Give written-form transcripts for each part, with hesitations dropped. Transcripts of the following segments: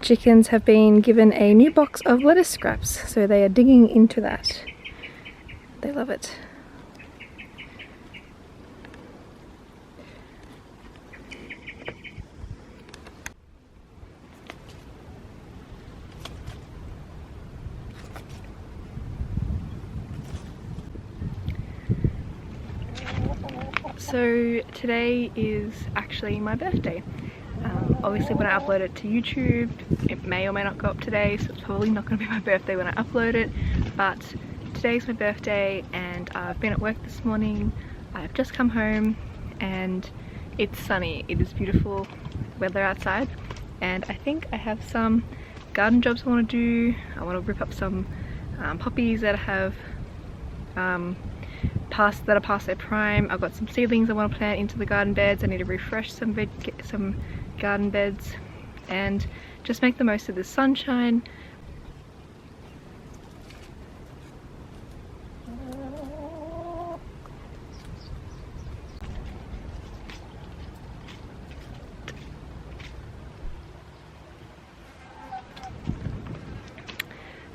chickens have been given a new box of lettuce scraps, so they are digging into that. They love it. So today is actually my birthday. Obviously when I upload it to YouTube it may or may not go up today, so it's probably not going to be my birthday when I upload it, but today's my birthday and I've been at work this morning. I've just come home and it's sunny. It is beautiful weather outside and I think I have some garden jobs I want to do. I want to rip up some poppies that have past their prime. I've got some seedlings I want to plant into the garden beds. I need to refresh some garden beds and just make the most of the sunshine.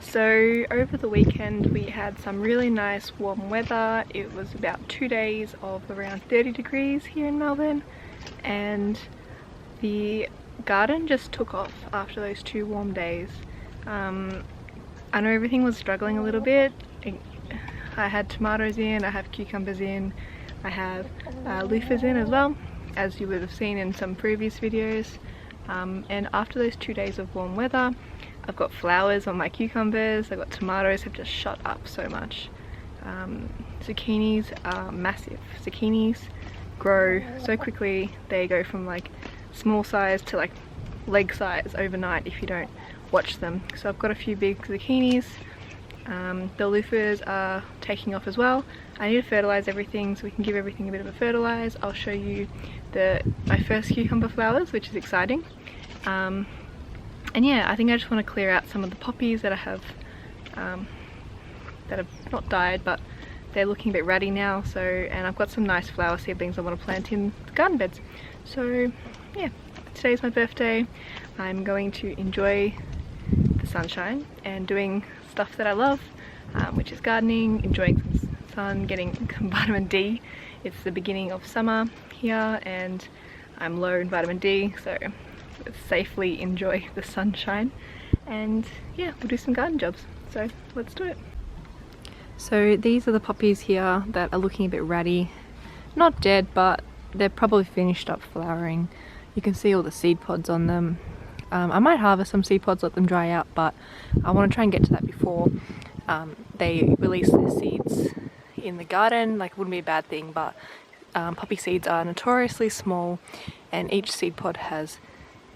So over the weekend we had some really nice warm weather. It was about 2 days of around 30 degrees here in Melbourne and the garden just took off after those 2 warm days. I know everything was struggling a little bit. I had tomatoes in, I have cucumbers in, I have loofahs in as well, as you would have seen in some previous videos. And after those 2 days of warm weather, I've got flowers on my cucumbers, I've got tomatoes have just shot up so much. Zucchinis are massive. Zucchinis grow so quickly, they go from like small size to like leg size overnight if you don't watch them. So I've got a few big zucchinis. The loofahs are taking off as well. I need to fertilise everything so we can give everything a bit of a fertilise. I'll show you my first cucumber flowers, which is exciting. And yeah, I think I just want to clear out some of the poppies that I have not died, but they're looking a bit ratty now. So, and I've got some nice flower seedlings I want to plant in the garden beds. So yeah, today's my birthday. I'm going to enjoy the sunshine and doing stuff that I love, which is gardening, enjoying some sun, getting some vitamin D. It's the beginning of summer here and I'm low in vitamin D, so let's safely enjoy the sunshine and yeah, we'll do some garden jobs. So let's do it. So these are the poppies here that are looking a bit ratty. Not dead, but they're probably finished up flowering. You can see all the seed pods on them. I might harvest some seed pods, let them dry out, but I want to try and get to that before they release their seeds in the garden. Like, it wouldn't be a bad thing, but poppy seeds are notoriously small and each seed pod has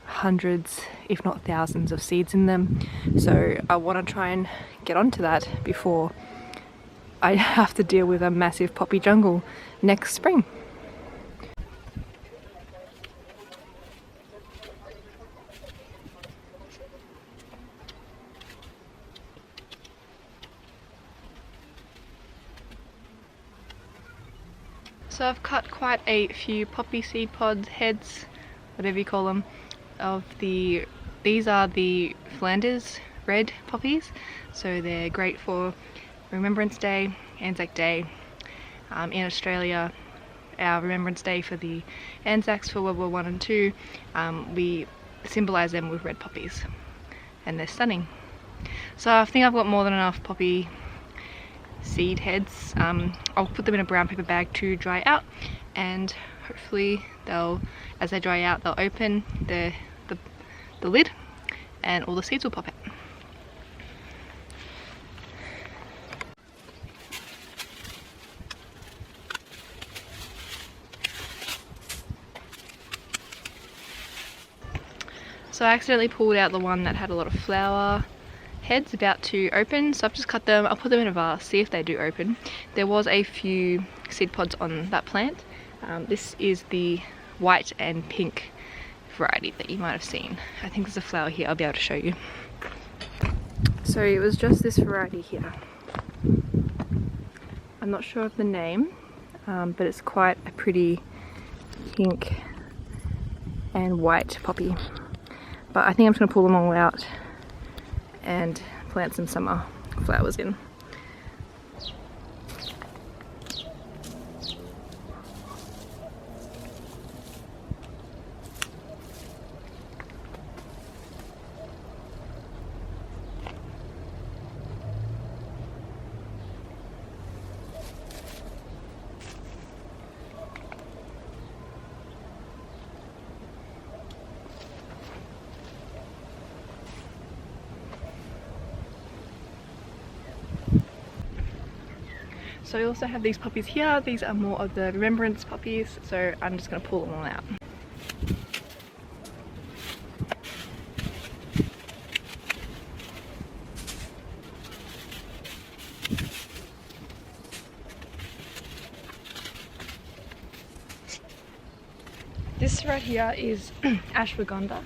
hundreds if not thousands of seeds in them, so I want to try and get onto that before I have to deal with a massive poppy jungle next spring. So I've cut quite a few poppy seed pods, heads, whatever you call them, these are the Flanders red poppies, so they're great for Remembrance Day, Anzac Day. In Australia, our Remembrance Day for the Anzacs for World War I and II, we symbolise them with red poppies and they're stunning. So I think I've got more than enough poppy seed heads. I'll put them in a brown paper bag to dry out and hopefully as they dry out they'll open the lid and all the seeds will pop out. So I accidentally pulled out the one that had a lot of flower heads about to open, so I've just cut them. I'll put them in a vase, see if they do open. There was a few seed pods on that plant. This is the white and pink variety that you might have seen. I think there's a flower here, I'll be able to show you. So it was just this variety here. I'm not sure of the name, but it's quite a pretty pink and white poppy. but I think I'm just going to pull them all out and plant some summer flowers in. So I also have these poppies here. These are more of the remembrance poppies, so I'm just going to pull them all out. This right here is ashwagandha,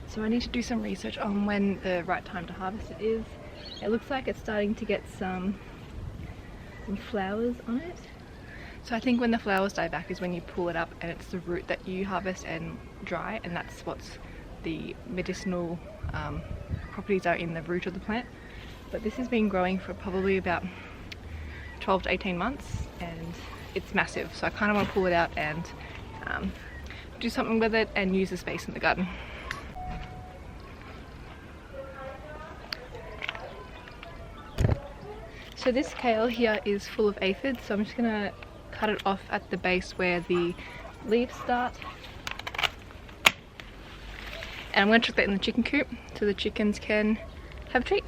so I need to do some research on when the right time to harvest it is. It looks like it's starting to get some flowers on it. So I think when the flowers die back is when you pull it up, and it's the root that you harvest and dry, and that's what's the medicinal properties are in the root of the plant. But this has been growing for probably about 12 to 18 months and it's massive, so I kind of want to pull it out and do something with it and use the space in the garden. So this kale here is full of aphids, so I'm just going to cut it off at the base where the leaves start. And I'm going to chuck that in the chicken coop so the chickens can have a treat.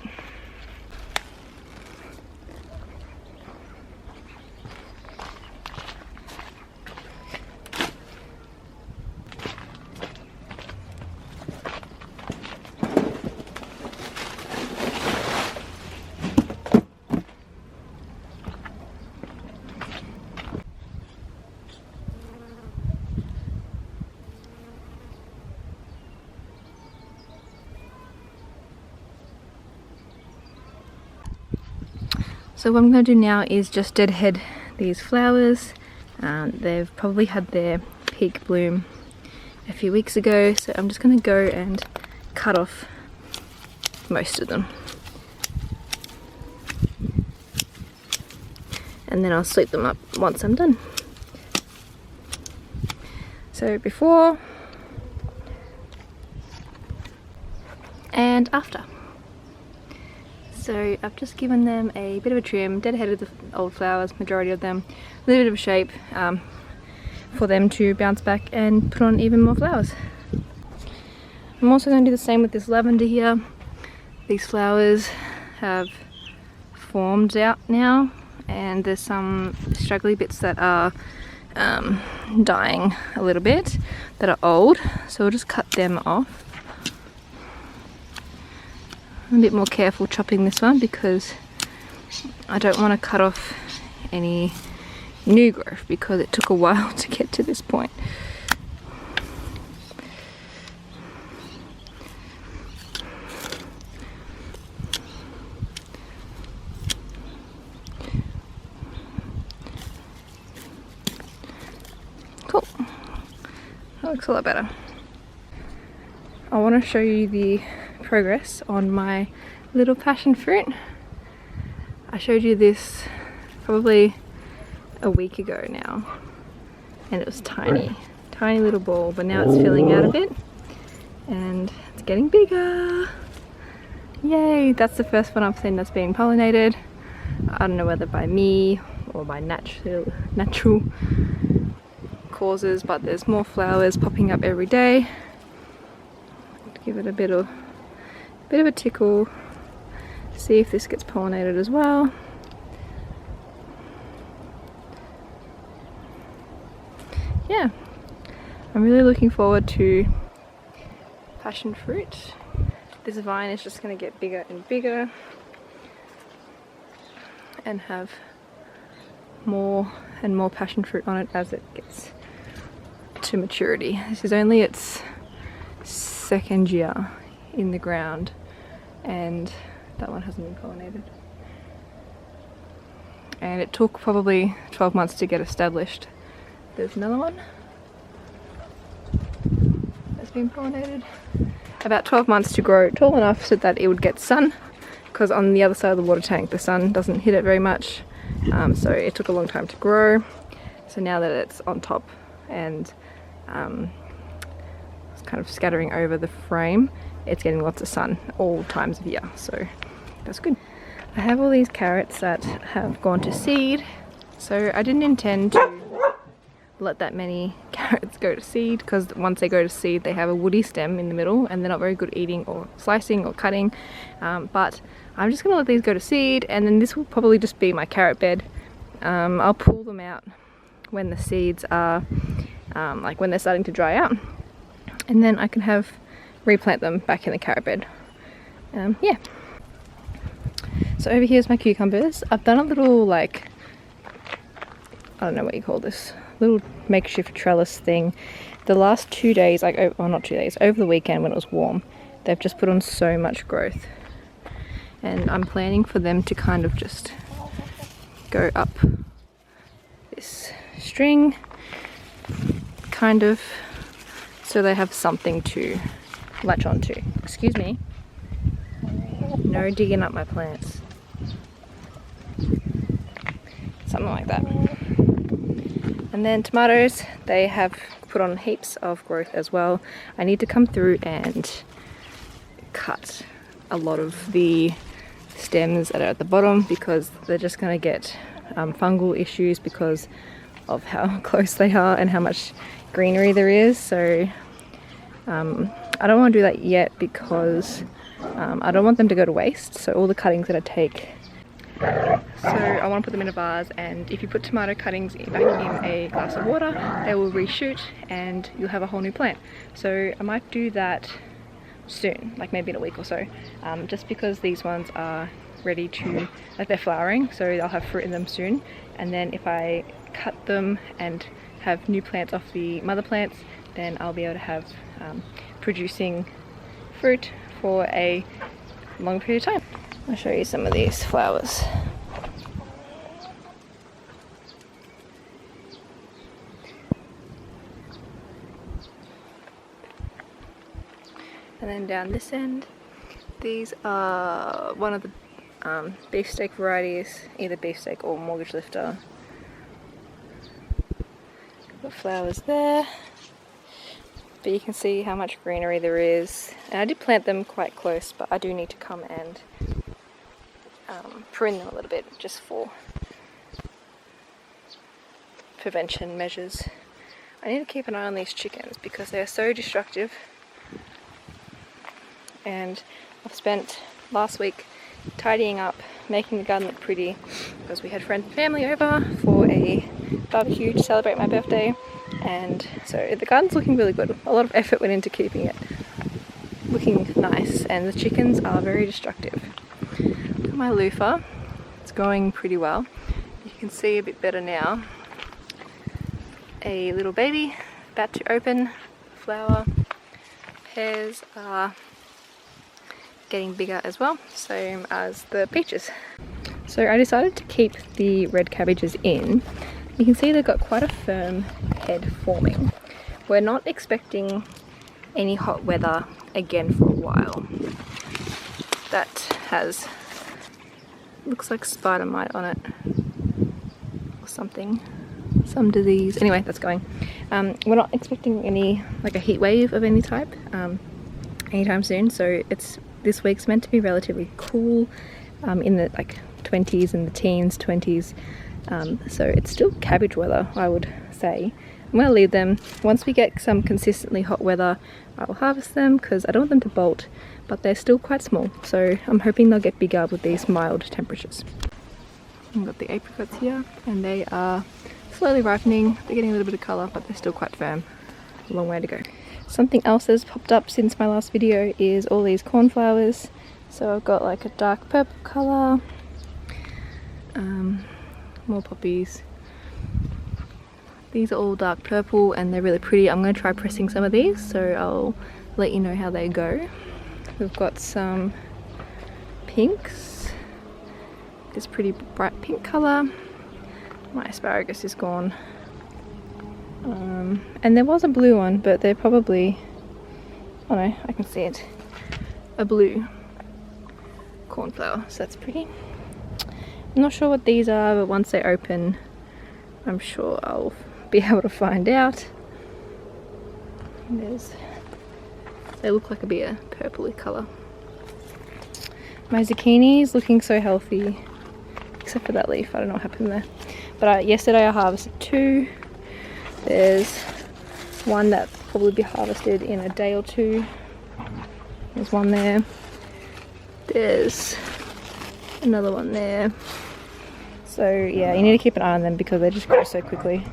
So what I'm going to do now is just deadhead these flowers. They've probably had their peak bloom a few weeks ago, so I'm just going to go and cut off most of them. And then I'll sweep them up once I'm done. So before and after. So I've just given them a bit of a trim, deadheaded the old flowers, majority of them, a little bit of shape for them to bounce back and put on even more flowers. I'm also going to do the same with this lavender here. These flowers have formed out now and there's some straggly bits that are dying a little bit, that are old, so we'll just cut them off. I'm a bit more careful chopping this one because I don't want to cut off any new growth because it took a while to get to this point. Cool. That looks a lot better. I want to show you the progress on my little passion fruit. I showed you this probably a week ago now and it was tiny little ball, but now it's filling out a bit and it's getting bigger. Yay! That's the first one I've seen that's being pollinated. I don't know whether by me or by natural causes, but there's more flowers popping up every day. Give it a bit of a tickle, see if this gets pollinated as well. Yeah, I'm really looking forward to passion fruit. This vine is just going to get bigger and bigger and have more and more passion fruit on it as it gets to maturity. This is only its second year in the ground and that one hasn't been pollinated. And it took probably 12 months to get established. There's another one that's been pollinated. about 12 months to grow tall enough so that it would get sun, because on the other side of the water tank the sun doesn't hit it very much, so it took a long time to grow. So now that it's on top and it's kind of scattering over the frame, it's getting lots of sun all times of year, so that's good. I have all these carrots that have gone to seed, so I didn't intend to let that many carrots go to seed, because once they go to seed they have a woody stem in the middle and they're not very good eating or slicing or cutting, but I'm just gonna let these go to seed, and then this will probably just be my carrot bed. I'll pull them out when the seeds are like when they're starting to dry out, and then I can replant them back in the carrot bed. Yeah. So over here's my cucumbers. I've done a little, like, I don't know what you call this, little makeshift trellis thing. The last 2 days, like, well, not 2 days, over the weekend when it was warm, they've just put on so much growth. And I'm planning for them to kind of just go up this string, kind of, so they have something to latch onto. Excuse me. No digging up my plants. Something like that. And then tomatoes, they have put on heaps of growth as well. I need to come through and cut a lot of the stems that are at the bottom, because they're just going to get fungal issues because of how close they are and how much greenery there is. So I don't want to do that yet, because I don't want them to go to waste. So all the cuttings that I take, so I want to put them in a vase, and if you put tomato cuttings back in a glass of water, they will reshoot and you'll have a whole new plant. So I might do that soon, like maybe in a week or so, just because these ones are ready to, like, they're flowering, so they'll have fruit in them soon. And then if I cut them and have new plants off the mother plants, then I'll be able to have producing fruit for a long period of time. I'll show you some of these flowers. And then down this end, these are one of the beefsteak varieties, either beefsteak or mortgage lifter. Got flowers there, but you can see how much greenery there is. And I did plant them quite close, but I do need to come and prune them a little bit, just for prevention measures. I need to keep an eye on these chickens because they are so destructive. And I've spent last week tidying up, making the garden look pretty, because we had friends and family over for a barbecue to celebrate my birthday, and so the garden's looking really good. A lot of effort went into keeping it looking nice, and the chickens are very destructive. Look at my loofah, it's going pretty well. You can see a bit better now. A little baby about to open flower. Pears are getting bigger as well, same as the peaches. So I decided to keep the red cabbages in. You can see they've got quite a firm head forming. We're not expecting any hot weather again for a while. That has, looks like spider mite on it or something, some disease. Anyway, that's going. We're not expecting any, like, a heat wave of any type anytime soon, so this week's meant to be relatively cool, in the like 20s and the teens, 20s, so it's still cabbage weather, I would say. I'm going to leave them. Once we get some consistently hot weather, I will harvest them, because I don't want them to bolt, but they're still quite small, so I'm hoping they'll get bigger with these mild temperatures. I've got the apricots here, and they are slowly ripening. They're getting a little bit of colour, but they're still quite firm. A long way to go. Something else that's popped up since my last video is all these cornflowers. So I've got like a dark purple colour, more poppies. These are all dark purple and they're really pretty. I'm going to try pressing some of these, so I'll let you know how they go. We've got some pinks, this pretty bright pink colour. My asparagus is gone. And there was a blue one, but they're probably Oh no, I can see it. A blue cornflower, so that's pretty. I'm not sure what these are, but once they open, I'm sure I'll be able to find out. They look like a bit of purpley colour. My zucchini is looking so healthy, except for that leaf. I don't know what happened there. But yesterday I harvested 2. There's one that probably be harvested in a day or 2. There's one there. There's another one there. So yeah, you need to keep an eye on them because they just grow so quickly.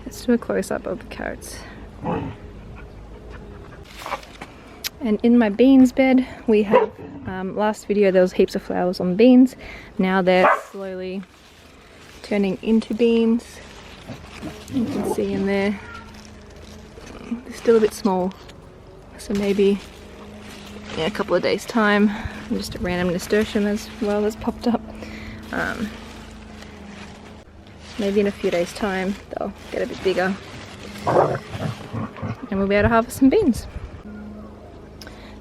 Let's do a close-up of the carrots. And in my beans bed, we have, last video there was heaps of flowers on beans. Now they're slowly turning into beans. You can see in there, they're still a bit small. So maybe in a couple of days time, just a random nasturtium as well has popped up. Maybe in a few days time, they'll get a bit bigger. And we'll be able to harvest some beans.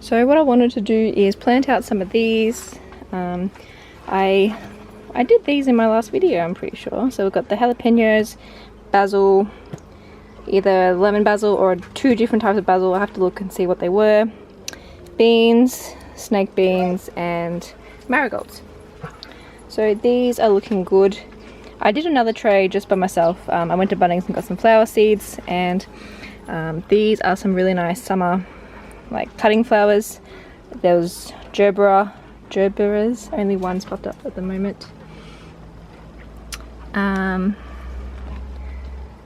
So what I wanted to do is plant out some of these. I did these in my last video, I'm pretty sure. So we've got the jalapenos, basil, either lemon basil or 2 different types of basil. I have to look and see what they were. Beans, snake beans, and marigolds. So these are looking good. I did another tray just by myself. I went to Bunnings and got some flower seeds, and these are some really nice summer cutting flowers. There was gerberas, only one's popped up at the moment.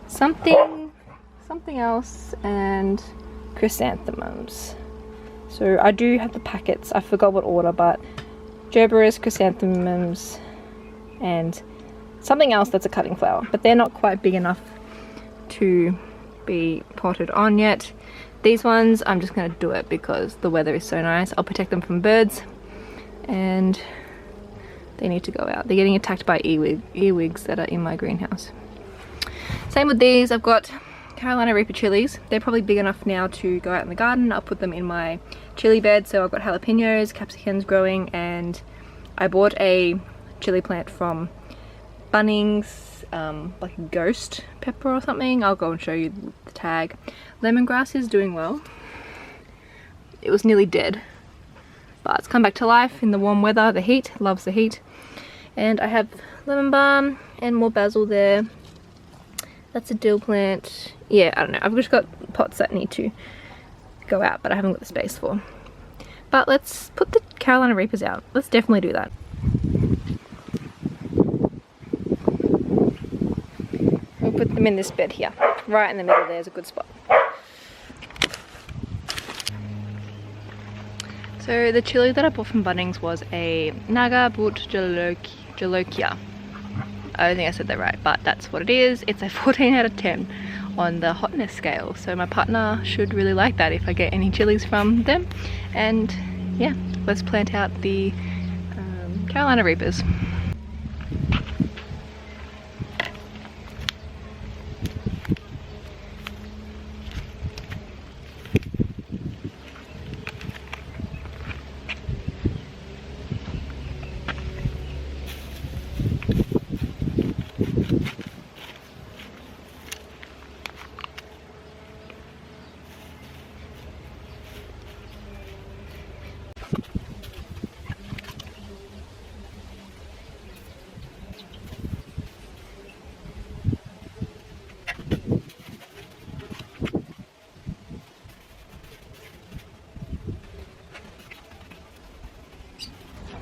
Something else, and chrysanthemums. So I do have the packets, I forgot what order, but gerberas, chrysanthemums, and something else that's a cutting flower, but they're not quite big enough to be potted on yet. These ones, I'm just going to do it because the weather is so nice. I'll protect them from birds, and they need to go out. They're getting attacked by earwigs that are in my greenhouse. Same with these. I've got Carolina Reaper chilies. They're probably big enough now to go out in the garden. I'll put them in my chili bed. So I've got jalapenos, capsicums growing, and I bought a chili plant from Bunnings, like a ghost pepper or something. I'll go and show you the tag. Lemongrass is doing well. It was nearly dead, but it's come back to life in the warm weather. The heat, loves the heat. And I have lemon balm and more basil there. That's a dill plant. Yeah, I don't know. I've just got pots that need to go out, but I haven't got the space for. But let's put the Carolina Reapers out. Let's definitely do that. We'll put them in this bed here. Right in the middle there's a good spot. So the chili that I bought from Bunnings was a Naga But Jolokia. I don't think I said that right, but that's what it is. It's a 14 out of 10 on the hotness scale. So my partner should really like that if I get any chilies from them. And yeah, let's plant out the Carolina Reapers.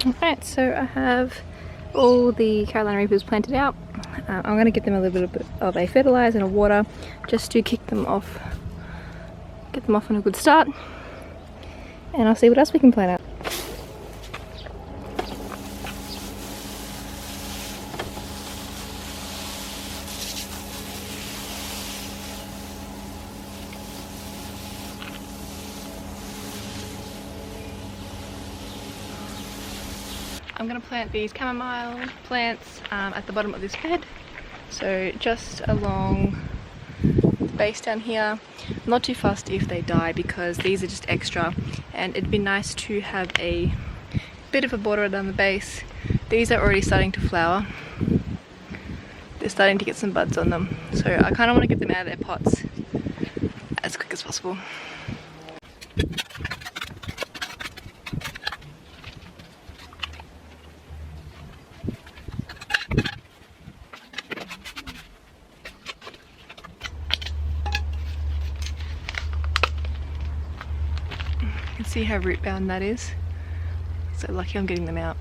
Alright, so I have all the Carolina Reapers planted out. I'm going to give them a little bit of a fertilizer and a water just to kick them off, get them off on a good start, and I'll see what else we can plant out. I'm going to plant these chamomile plants at the bottom of this bed, so just along base down here. I'm not too fussed if they die because these are just extra, and it'd be nice to have a bit of a border down the base. These are already starting to flower. They're starting to get some buds on them, so I kind of want to get them out of their pots as quick as possible. You can see how root bound that is, so lucky I'm getting them out.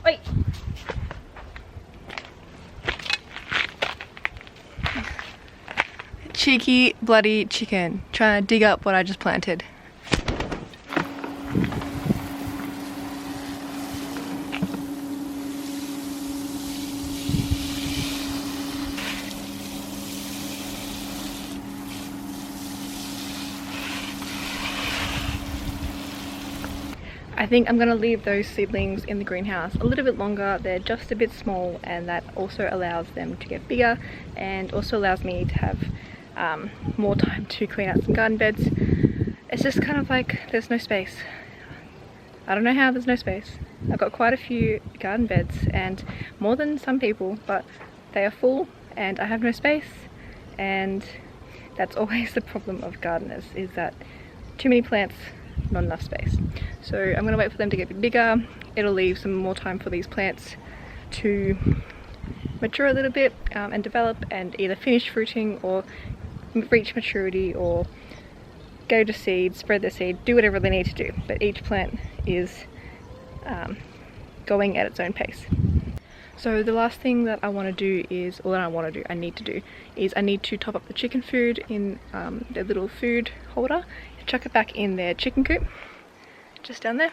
Wait! Cheeky bloody chicken trying to dig up what I just planted. I think I'm going to leave those seedlings in the greenhouse a little bit longer. They're just a bit small, and that also allows them to get bigger and also allows me to have more time to clean out some garden beds. It's just kind of like there's no space. I don't know how there's no space. I've got quite a few garden beds, and more than some people, but they are full and I have no space, and that's always the problem of gardeners, is that too many plants, not enough space. So I'm going to wait for them to get a bit bigger. It'll leave some more time for these plants to mature a little bit and develop and either finish fruiting or reach maturity or go to seed, spread their seed, do whatever they need to do. But each plant is going at its own pace. So the last thing that I want to do is, or that I need to do, is I need to top up the chicken food in their little food holder, chuck it back in their chicken coop, just down there,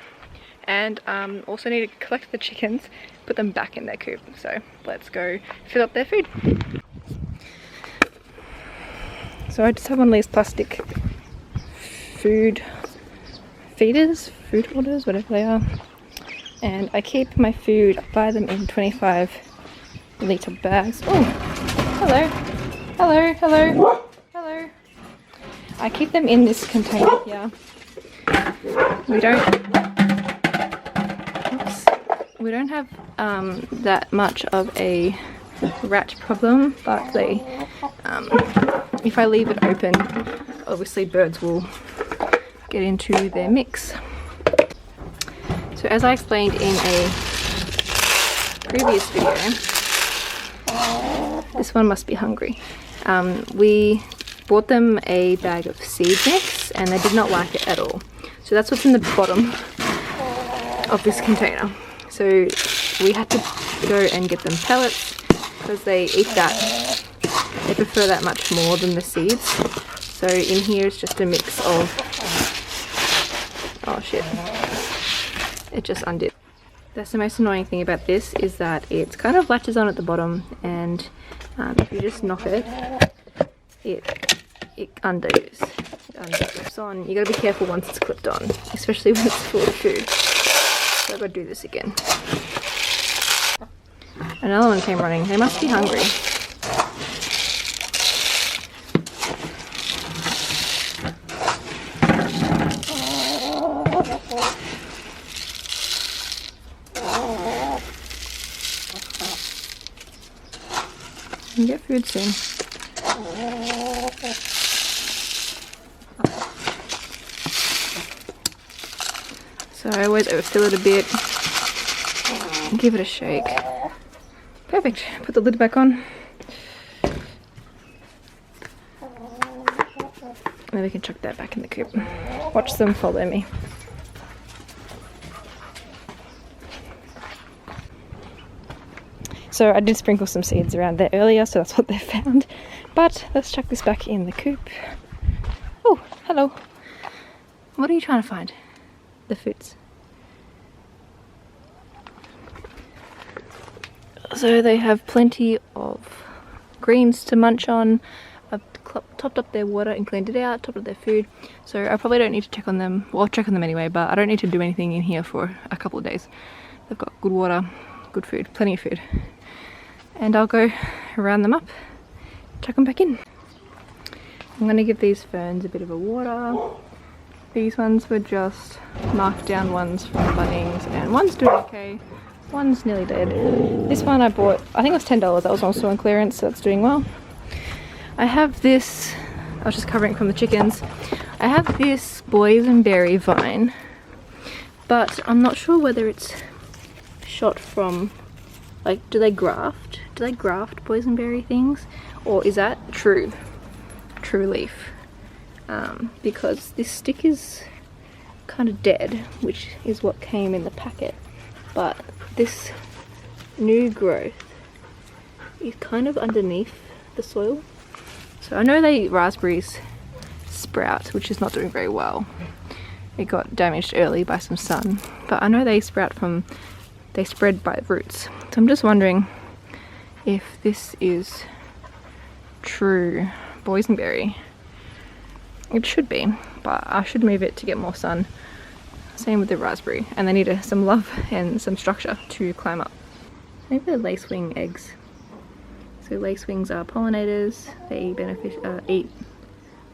and also need to collect the chickens, put them back in their coop. So let's go fill up their food. So I just have one of these plastic food feeders, food holders, whatever they are, and I keep my food, I buy them in 25 litre bags. Oh, hello, hello, hello, hello. I keep them in this container here. We don't have that much of a rat problem, but they if I leave it open, obviously birds will get into their mix. So as I explained in a previous video, this one must be hungry. We bought them a bag of seed mix and they did not like it at all. So that's what's in the bottom of this container. So we had to go and get them pellets because they eat that. They prefer that much more than the seeds. So in here is just a mix of, oh shit, it just undid. That's the most annoying thing about this, is that it kind of latches on at the bottom, and if you just knock it, it undoes. It clips on. You gotta be careful once it's clipped on, especially when it's full of food. So I've got to do this again. Another one came running. They must be hungry. You can get food soon. So I always overfill it a bit and give it a shake. Perfect. Put the lid back on. And then we can chuck that back in the coop. Watch them follow me. So I did sprinkle some seeds around there earlier, so that's what they found. But let's chuck this back in the coop. Oh, Oh, hello. What are you trying to find? The foods. So they have plenty of greens to munch on. I've topped up their water and cleaned it out, topped up their food. So I probably don't need to check on them. Well, I'll check on them anyway, but I don't need to do anything in here for a couple of days. They've got good water, good food, plenty of food. And I'll go round them up, chuck them back in. I'm going to give these ferns a bit of a water. These ones were just marked down ones from Bunnings, and one's doing okay, one's nearly dead. This one I bought, I think it was $10, that was also on clearance, so it's doing well. I have this, I was just covering it from the chickens. I have this boysenberry vine, but I'm not sure whether it's shot from, like, do they graft boysenberry things, or is that true leaf? Because this stick is kind of dead, which is what came in the packet, but this new growth is kind of underneath the soil. So I know raspberries sprout, which is not doing very well. It got damaged early by some sun, but I know they sprout they spread by roots. So I'm just wondering if this is true boysenberry. It should be, but I should move it to get more sun. Same with the raspberry, and they need some love and some structure to climb up. Maybe the lacewing eggs. So lacewings are pollinators. They eat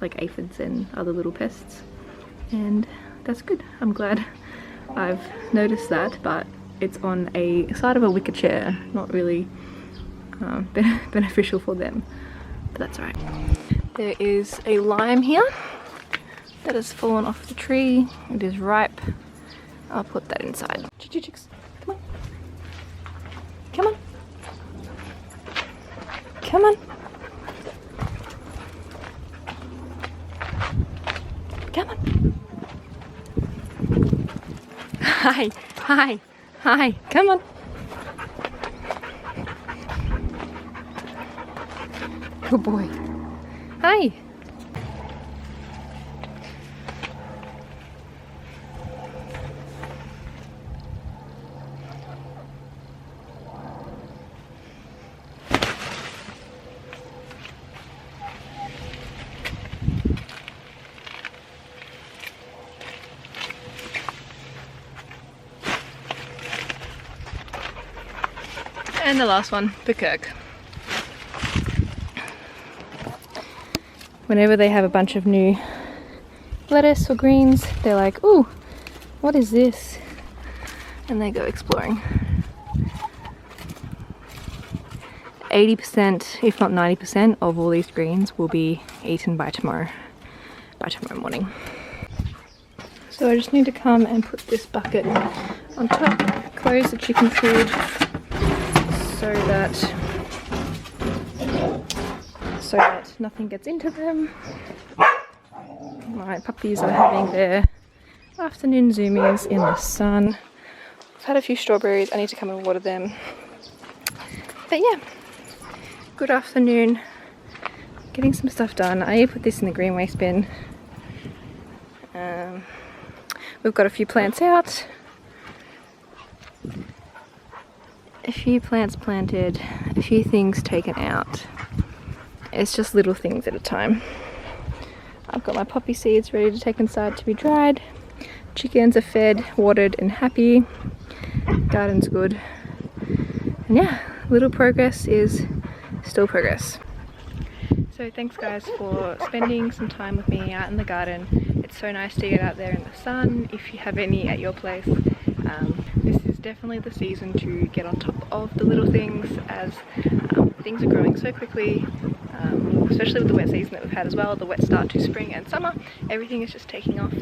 like aphids and other little pests, and that's good. I'm glad I've noticed that, but it's on a side of a wicker chair, not really beneficial for them, but that's alright. There is a lime here that has fallen off the tree. It is ripe. I'll put that inside. Chicks, come on. Come on. Come on. Come on. Hi, hi, hi, come on. Good boy. Hi. And the last one, Bekirk. Whenever they have a bunch of new lettuce or greens, they're like, ooh, what is this? And they go exploring. 80%, if not 90% of all these greens will be eaten by tomorrow morning. So I just need to come and put this bucket on top, close the chicken food so that nothing gets into them. My puppies are having their afternoon zoomies in the sun. I've had a few strawberries, I need to come and water them. But yeah, good afternoon. Getting some stuff done. I put this in the green waste bin. We've got a few plants out. A few plants planted, a few things taken out. It's just little things at a time. I've got my poppy seeds ready to take inside to be dried. Chickens are fed, watered and happy. Garden's good. And yeah, little progress is still progress. So thanks guys for spending some time with me out in the garden. It's so nice to get out there in the sun if you have any at your place. This is definitely the season to get on top of the little things as things are growing so quickly, especially with the wet season that we've had as well, the wet start to spring and summer. Everything is just taking off.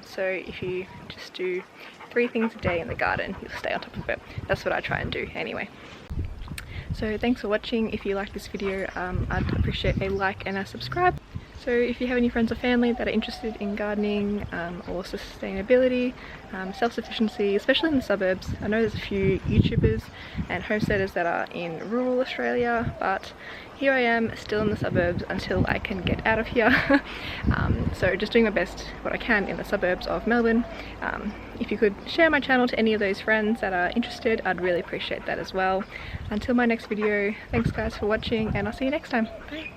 So if you just do 3 things a day in the garden, you'll stay on top of it. That's what I try and do anyway. So thanks for watching. If you like this video, I'd appreciate a like and a subscribe. So if you have any friends or family that are interested in gardening or sustainability, self-sufficiency, especially in the suburbs, I know there's a few YouTubers and homesteaders that are in rural Australia, but here I am still in the suburbs until I can get out of here. So just doing my best what I can in the suburbs of Melbourne. If you could share my channel to any of those friends that are interested, I'd really appreciate that as well. Until my next video, thanks guys for watching, and I'll see you next time. Bye!